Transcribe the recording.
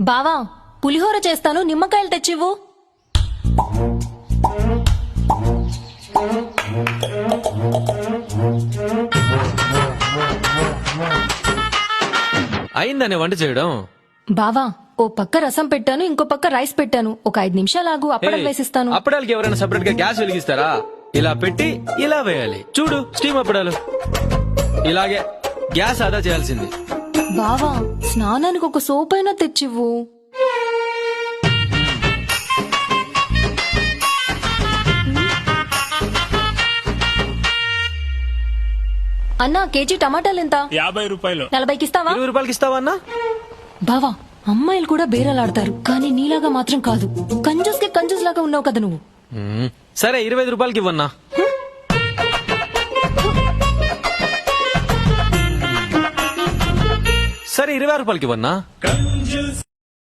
బావా పులిహోర చేస్తాను, నిమ్మకాయలు తెచ్చివ్వు. అయిందనే వంట చేయడం. బావా ఓ పక్క రసం పెట్టాను, ఇంకో పక్క రైస్ పెట్టాను. ఒక 5 నిమిషాలు ఆగు, అప్పడం వేసిస్తాను. అప్పడాలకి ఎవరైనా సెపరేట్ గా గ్యాస్ వెలిగిస్తారా? ఇలా పెట్టి ఇలా వేయాలి. చూడు స్టీమ్ అప్పడాలు. ఇలాగే గ్యాస్ ఆదా చేయాల్సింది. బావా స్నానానికి ఒక సోప్ అయినా తెచ్చివ్వు. అన్నా కేజీ టమాటాలు ఎంత? 50 రూపాయలు. 40కి ఇస్తావా? 20 రూపాయలకి ఇస్తావా అన్నా? బావా అమ్మాయిలు కూడా బేరలాడతారు, కానీ నీలాగా మాత్రం కాదు. కంజూస్ కి కంజూస్ లాగా ఉన్నావు కదా నువ్వు. సరే 25 రూపాయలకి ఇవ్వన్నా. సరే 26 రూపాయలకి ఇవ్వన్నా.